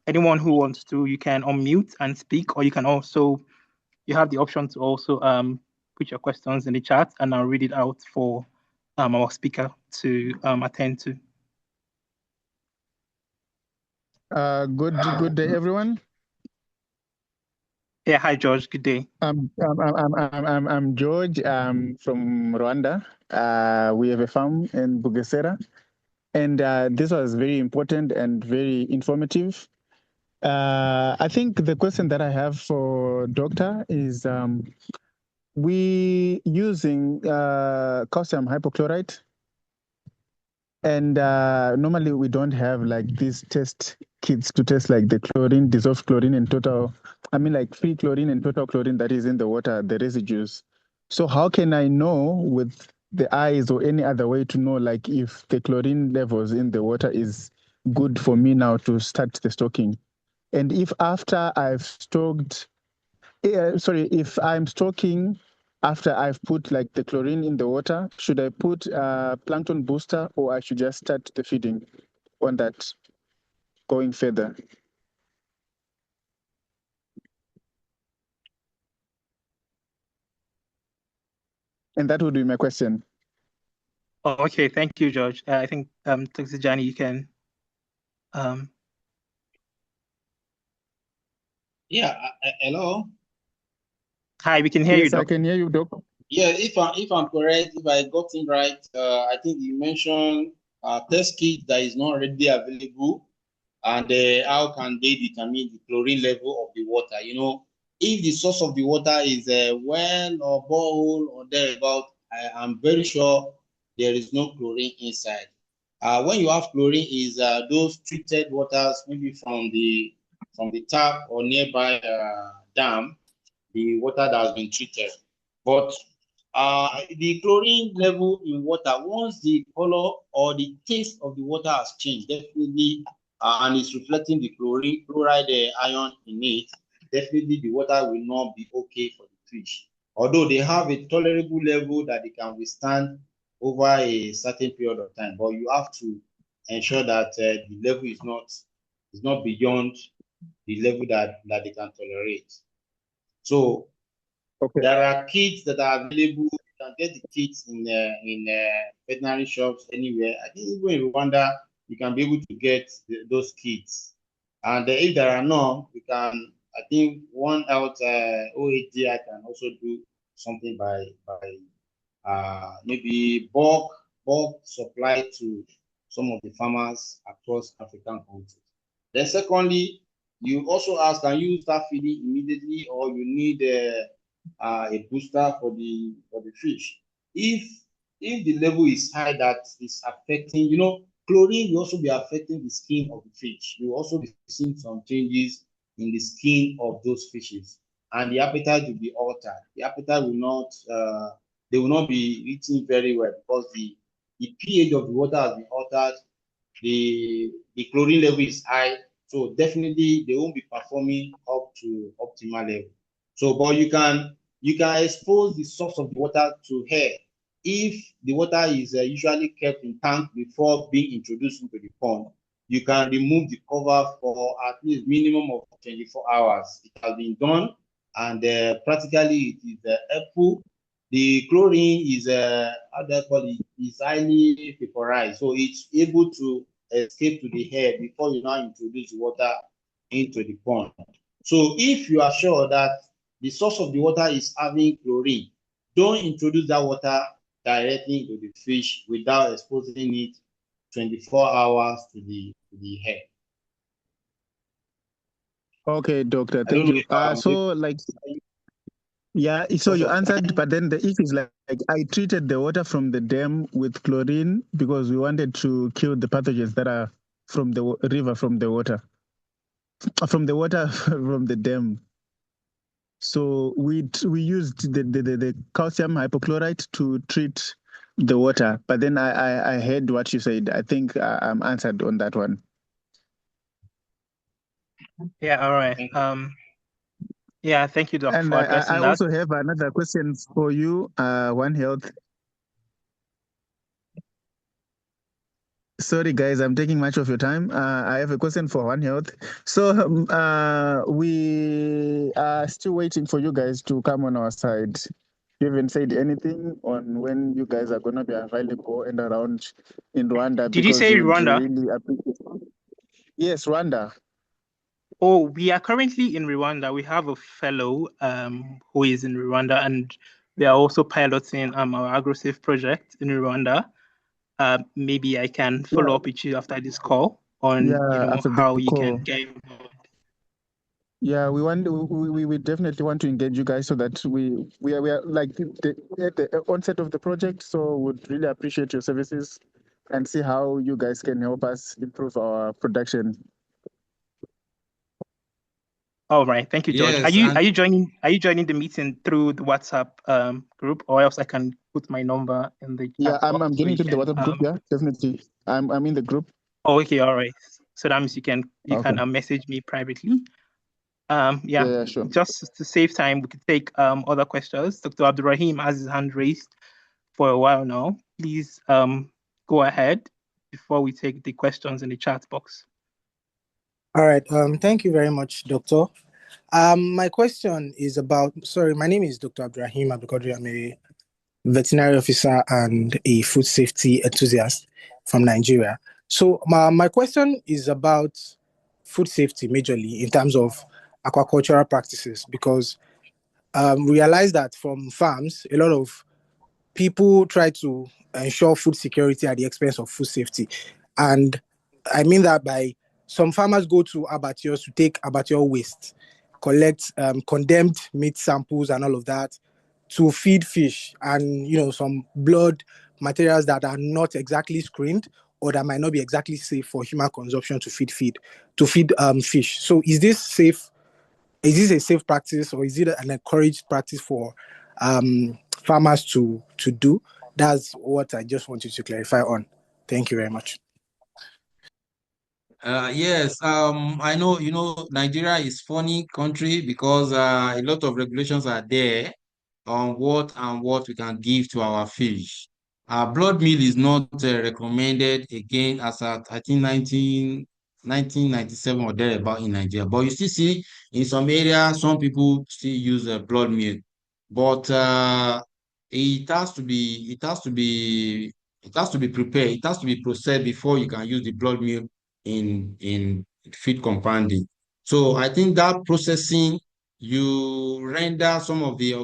anyone who wants to, you can unmute and speak, or you have the option to also put your questions in the chat, and I'll read it out for our speaker to attend to. Good day, everyone. Yeah, hi George. Good day. I'm George. I'm from Rwanda. We have a farm in Bugesera, and this was very important and very informative. I think the question that I have for Doctor is, we using calcium hypochlorite, and normally we don't have like these test kits to test like the chlorine, dissolved chlorine and total, I mean like free chlorine and total chlorine that is in the water, the residues. So how can I know with the eyes or any other way to know like if the chlorine levels in the water is good for me now to start the stocking? And if after I've stocked, if I'm stocking after I've put like the chlorine in the water, should I put a plankton booster, or I should just start the feeding on that going further? And that would be my question. Oh, okay, thank you, George. I think Dr. Tijani, you can. Yeah, hello. Hi, we can hear you, Yes, Doc. I can hear you, Doc. Yeah, if I'm correct, if I got him right, I think you mentioned test kit that is not readily available, and how can they determine the chlorine level of the water? You know, if the source of the water is a well or borehole or thereabout, I'm very sure there is no chlorine inside. When you have chlorine, is those treated waters, maybe from the tap or nearby dam, the water that has been treated. But the chlorine level in water, once the color or the taste of the water has changed, definitely, and it's reflecting the chloride ion in it, definitely the water will not be okay for the fish. Although they have a tolerable level that they can withstand over a certain period of time, but you have to ensure that the level is not beyond the level that they can tolerate. So there are kits that are available. You can get the kits in veterinary shops anywhere. I think even in Rwanda, you can be able to get those kits. And if there are none, we can, I think one out OAGI can also do something by maybe bulk supply to some of the farmers across African countries. Then secondly, you also ask, can you start feeding immediately, or you need a booster for the fish? If the level is high, that is affecting, chlorine will also be affecting the skin of the fish. You will also be seeing some changes in the skin of those fishes, and the appetite will be altered. The appetite will not, they will not be eating very well because the pH of the water has been altered. The chlorine level is high, so definitely they won't be performing up to optimal level. So, but you can expose the source of the water to air. If the water is usually kept in tank before being introduced into the pond, you can remove the cover for at least minimum of 24 hours. It has been done, and practically it is helpful. The chlorine is how do I call it? Is highly vaporized, so it's able to escape to the air before you now introduce the water into the pond. So if you are sure that the source of the water is having chlorine, don't introduce that water directly into the fish without exposing it 24 hours to the air. Okay, doctor, thank you. Yeah, so you answered, but then the issue is like I treated the water from the dam with chlorine because we wanted to kill the pathogens that are from the river, from the water from the dam. So we used the calcium hypochlorite to treat the water, but then I heard what you said. I think I'm answered on that one. Yeah, all right. Yeah, thank you, Doc, and for addressing that. I also have another question for you, One Health. Sorry, guys, I'm taking much of your time. I have a question for One Health. So we are still waiting for you guys to come on our side. You haven't said anything on when you guys are going to be available and around in Rwanda. Did you say Rwanda? Really yes, Rwanda. Oh, we are currently in Rwanda. We have a fellow who is in Rwanda, and we are also piloting our AgroSafe project in Rwanda. Maybe I can follow up with you after this call on how you can get involved. Yeah, we definitely want to engage you guys so that we are like at the onset of the project. So would really appreciate your services and see how you guys can help us improve our production. All right, thank you, George. Yes, are you joining the meeting through the WhatsApp group, or else I can put my number in the chat? Yeah, I'm getting into the WhatsApp group. Yeah, definitely. I'm in the group. Oh, okay, all right. So that means you can message me privately. Yeah, sure. Just to save time, we could take other questions. Dr. Abdurrahim has his hand raised for a while now. Please go ahead before we take the questions in the chat box. All right. Thank you very much, Doctor. My question is about, my name is Dr. Abdurrahim Abdulkadir. I'm a veterinary officer and a food safety enthusiast from Nigeria. So my question is about food safety majorly in terms of aquacultural practices, because we realize that from farms, a lot of people try to ensure food security at the expense of food safety. And I mean that by some farmers go to abattoirs to take abattoir waste, collect condemned meat samples and all of that to feed fish, and some blood materials that are not exactly screened or that might not be exactly safe for human consumption to feed fish. So is this safe? Is this a safe practice, or is it an encouraged practice for farmers to do? That's what I just wanted to clarify on. Thank you very much. Yes, I know, Nigeria is funny country because a lot of regulations are there on what we can give to our fish. Blood meal is not recommended again as at, I think, 1997 or thereabout in Nigeria. But you still see in some areas, some people still use blood meal. But it has to be It has to be prepared. It has to be processed before you can use the blood meal in feed compounding. So I think that processing, you render some of the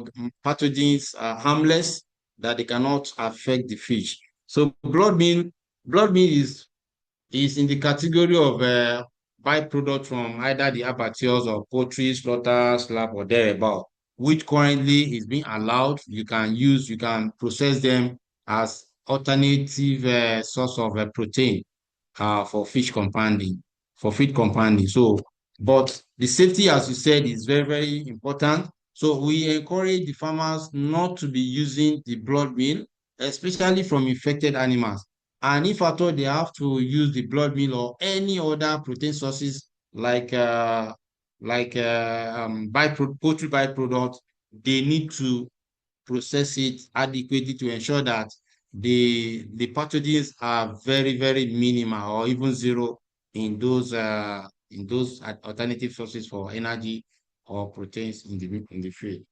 pathogens harmless, that they cannot affect the fish. So blood meal is in the category of byproduct from either the abattoirs or poultry, slaughter, slab, or thereabout, which currently is being allowed. You can process them as alternative source of protein for fish compounding, for feed compounding. So, but the safety, as you said, is very, very important. So we encourage the farmers not to be using the blood meal, especially from infected animals. And if at all they have to use the blood meal or any other protein sources poultry byproduct, they need to process it adequately to ensure that the pathogens are very, very minimal or even zero in those alternative sources for energy or proteins in the field.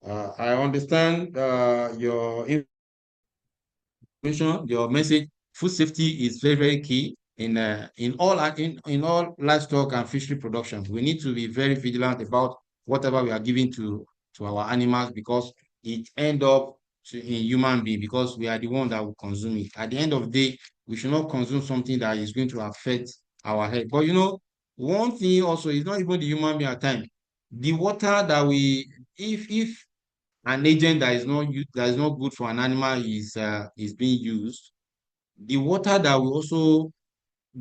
I understand your information, your message. Food safety is very, very key in all livestock and fishery production. We need to be very vigilant about whatever we are giving to our animals, because it end up in human being, because we are the one that will consume it. At the end of the day, we should not consume something that is going to affect our health. But one thing also is not even the human being at times. The water that if an agent that is not good for an animal is being used, the water that we also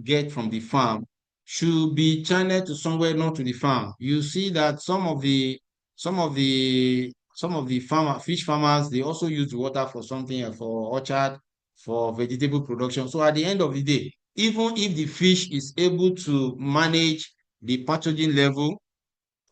get from the farm should be channeled to somewhere, not to the farm. You see that some of the fish farmers, they also use the water for something for orchard, for vegetable production. So at the end of the day, even if the fish is able to manage the pathogen level,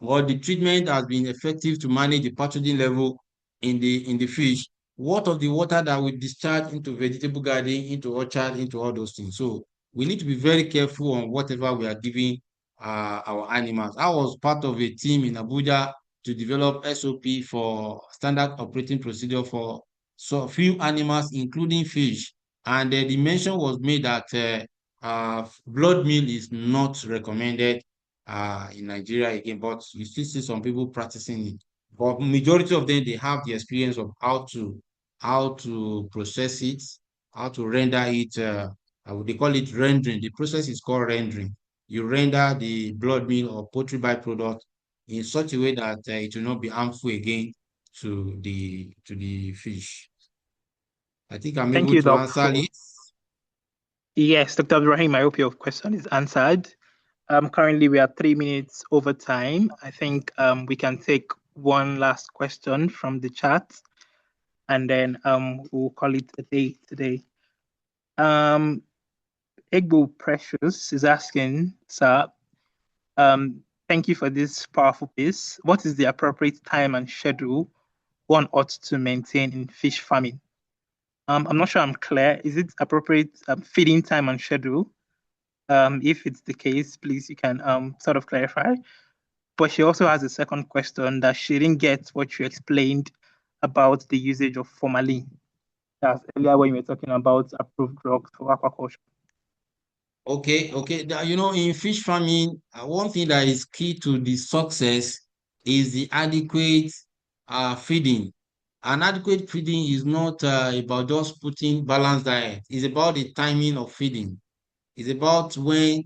or the treatment has been effective to manage the pathogen level in the fish, what of the water that we discharge into vegetable garden, into orchard, into all those things? So we need to be very careful on whatever we are giving our animals. I was part of a team in Abuja to develop SOP for standard operating procedure for so few animals, including fish. And the mention was made that blood meal is not recommended in Nigeria again, but you still see some people practicing it. But majority of them, they have the experience of how to process it, how to render it. They call it rendering. The process is called rendering. You render the blood meal or poultry byproduct in such a way that it will not be harmful again to the fish. I think I'm Thank able you, to Doc. answer it. Yes, Dr. Ibrahim, I hope your question is answered. Currently, we are 3 minutes over time. I think we can take one last question from the chat, and then we'll call it a day today. Egbo Precious is asking, sir, thank you for this powerful piece. What is the appropriate time and schedule one ought to maintain in fish farming? I'm not sure I'm clear. Is it appropriate feeding time and schedule? If it's the case, please, you can sort of clarify. But she also has a second question that she didn't get what you explained about the usage of formalin. That's earlier when you were talking about approved drugs for aquaculture. Okay, okay. In fish farming, one thing that is key to the success is the adequate feeding. An adequate feeding is not about just putting balanced diet. It's about the timing of feeding. It's about when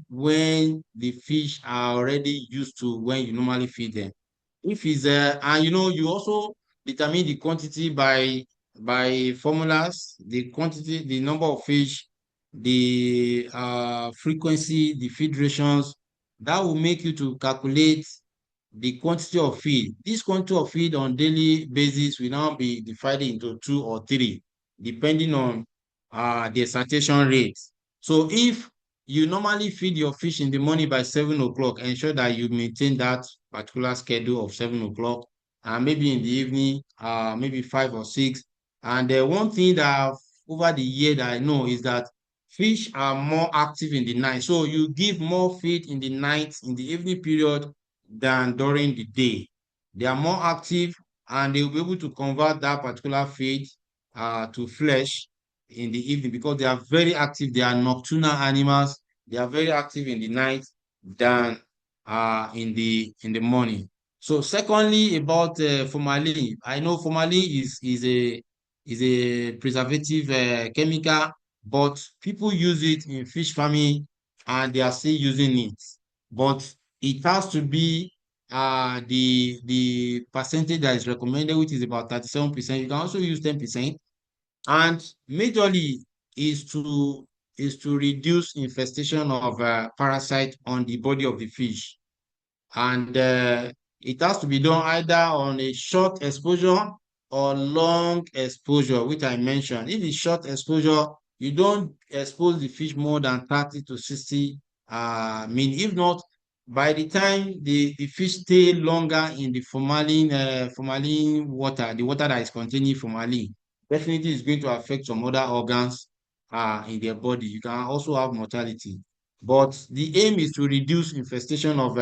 the fish are already used to when you normally feed them. If it's and you also determine the quantity by formulas, the quantity, the number of fish, the frequency, the feed rations. That will make you to calculate the quantity of feed. This quantity of feed on daily basis will now be divided into 2 or 3, depending on the satiation rate. So if you normally feed your fish in the morning by 7 o'clock, ensure that you maintain that particular schedule of 7 o'clock, and maybe in the evening, maybe 5 or 6. And one thing that over the year that I know is that fish are more active in the night. So you give more feed in the night, in the evening period, than during the day. They are more active, and they will be able to convert that particular feed to flesh in the evening because they are very active. They are nocturnal animals. They are very active in the night than in the morning. So secondly, about formalin, I know formalin is a preservative chemical, but people use it in fish farming and they are still using it. But it has to be the percentage that is recommended, which is about 37%. You can also use 10%. And majorly is to reduce infestation of parasite on the body of the fish. And it has to be done either on a short exposure or long exposure, which I mentioned. If it's short exposure, you don't expose the fish more than 30 to 60 minutes. If not, by the time the fish stay longer in the formalin water, the water that is containing formalin, definitely is going to affect some other organs in their body. You can also have mortality. But the aim is to reduce infestation of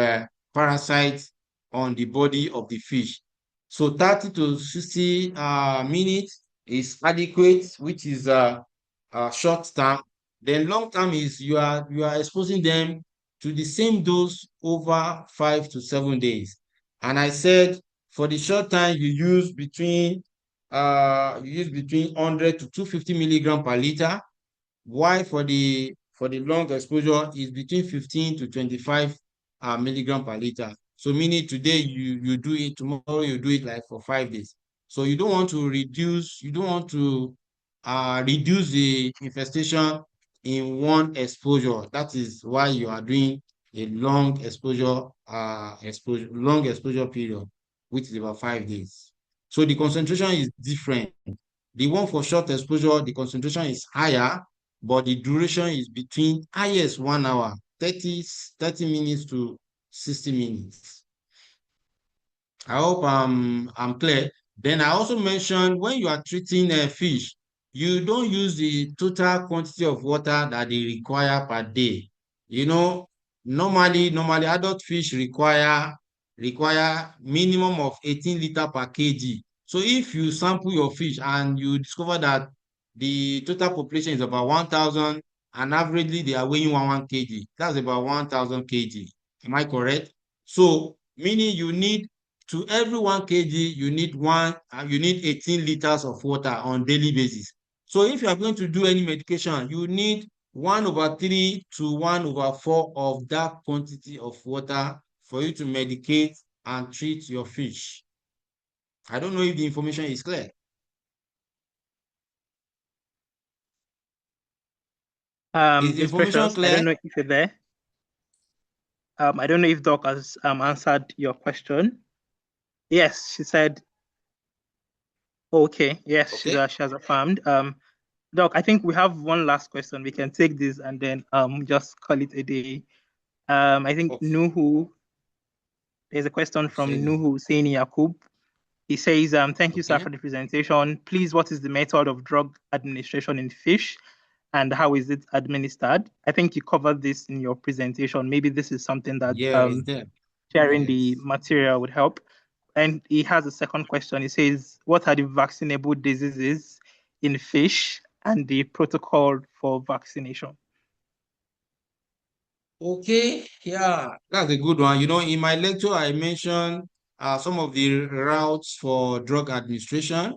parasites on the body of the fish. So 30 to 60 minutes is adequate, which is short term. Then long term is you are exposing them to the same dose over 5 to 7 days. And I said for the short time you use between 100 to 250 milligram per liter, while for the long exposure is between 15 to 25 milligram per liter. So meaning today you do it, tomorrow you do it like for 5 days. So you don't want to reduce the infestation in one exposure. That is why you are doing a long exposure period, which is about 5 days. So the concentration is different. The one for short exposure, the concentration is higher, but the duration is between highest 1 hour, 30 minutes to 60 minutes. I hope I'm clear. Then I also mentioned when you are treating a fish, you don't use the total quantity of water that they require per day. You know, normally adult fish require minimum of 18 liter per kg. So if you sample your fish and you discover that the total population is about 1,000 and averagely they are weighing 1 kg, that's about 1,000 kg. Am I correct? So meaning you need to every 1 kg, you need 18 liters of water on daily basis. So if you are going to do any medication, you need 1/3 to 1/4 of that quantity of water for you to medicate and treat your fish. I don't know if the information is clear. Is the It's information Precious. I clear? don't know if you're there. I don't know if Doc has answered your question. Yes, she said, okay. Yes, Okay. she has affirmed. Doc, I think we have one last question. We can take this and then just call it a day. I think Okay. Nuhu, there's a question from Say Nuhu Saini Yakub. He says, thank you, sir, okay. for the presentation. Please, what is the method of drug administration in fish and how is it administered? I think you covered this in your presentation. Maybe this is something that Yeah, it's there. sharing the Yes. material would help. And he has a second question. He says, what are the vaccinable diseases in fish and the protocol for vaccination? Okay, yeah, that's a good one. In my lecture, I mentioned some of the routes for drug administration,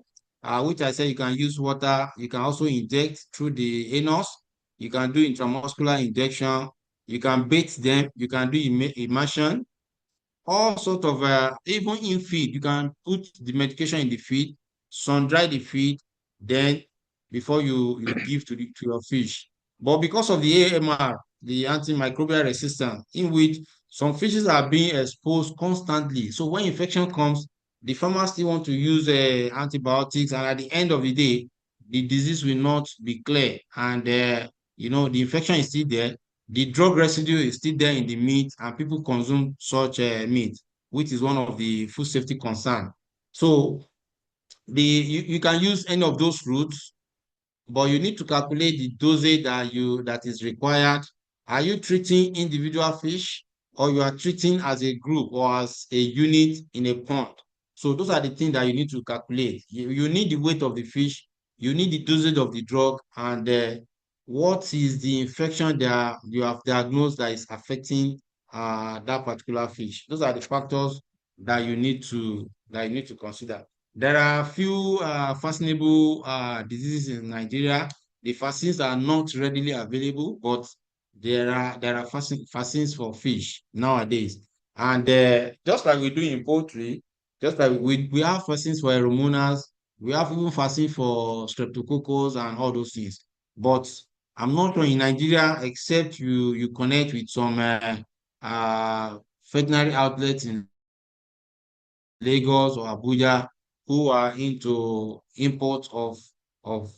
which I said you can use water, you can also inject through the anus, you can do intramuscular injection, you can bait them, you can do immersion, all sort of even in feed you can put the medication in the feed, sun dry the feed, then before you give to your fish. But because of the AMR, the antimicrobial resistance, in which some fishes are being exposed constantly, so when infection comes, the farmers still want to use antibiotics, and at the end of the day the disease will not be clear, and the infection is still there, the drug residue is still there in the meat, and people consume such meat, which is one of the food safety concern. So you can use any of those routes, but you need to calculate the dosage that is required. Are you treating individual fish, or you are treating as a group or as a unit in a pond? So those are the things that you need to calculate. You need the weight of the fish, you need the dosage of the drug and what is the infection that you have diagnosed that is affecting that particular fish. Those are the factors that you need to consider. There are a few fashionable diseases in Nigeria. The vaccines are not readily available, but there are vaccines for fish nowadays. And just like we do in poultry, just like we have vaccines for aeromonas, we have even vaccine for streptococcus and all those things. But I'm not sure in Nigeria, except you connect with some veterinary outlets in Lagos or Abuja who are into import of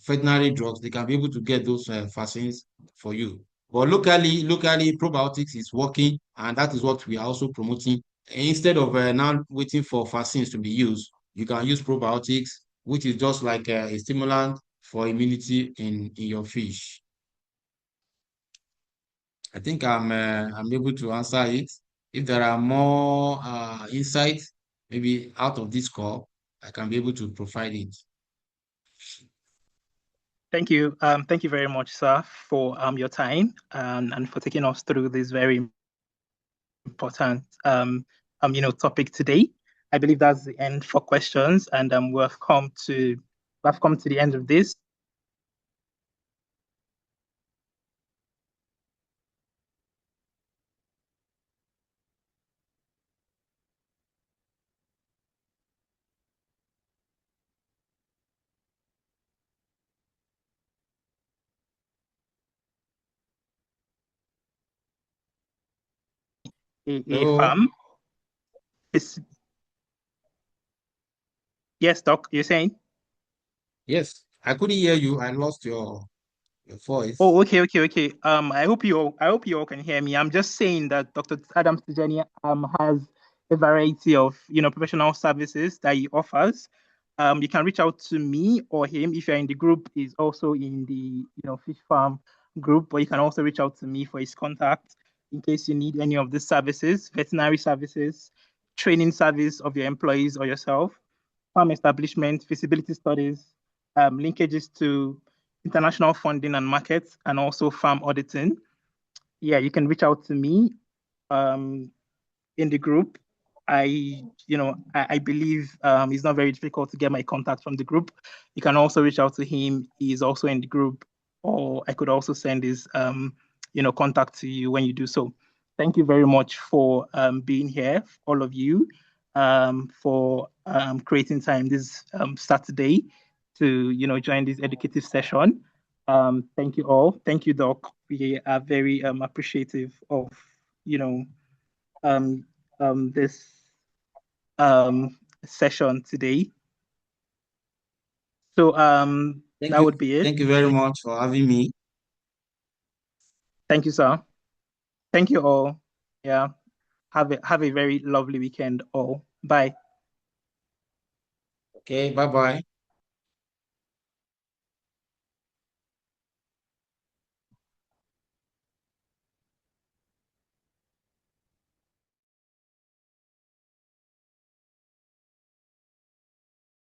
veterinary drugs, they can be able to get those vaccines for you. But locally, probiotics is working, and that is what we are also promoting. Instead of now waiting for vaccines to be used, you can use probiotics, which is just like a stimulant for immunity in your fish. I think I'm able to answer it. If there are more insights, maybe out of this call, I can be able to provide it. Thank you. Thank you very much, sir, for your time and for taking us through this very important topic today. I believe that's the end for questions, and we've come to the end of this. A farm. Yes, Doc, you're saying? Yes, I couldn't hear you. I lost your voice. Oh, okay. I hope you all can hear me. I'm just saying that Dr. Ayoade Tijani has a variety of professional services that he offers. You can reach out to me or him if you're in the group. He's also in the fish farm group, but you can also reach out to me for his contact in case you need any of these services, veterinary services, training service of your employees or yourself, farm establishment, feasibility studies, linkages to international funding and markets, and also farm auditing. Yeah, you can reach out to me in the group. I believe it's not very difficult to get my contact from the group. You can also reach out to him. He's also in the group, or I could also send his contact to you when you do so. Thank you very much for being here, all of you, for creating time this Saturday to join this educative session. Thank you all. Thank you, Doc. We are very appreciative of this session today. So that would be it. Thank you very much for having me. Thank you, sir. Thank you all. Yeah. Have a very lovely weekend all. Bye. Okay, bye-bye.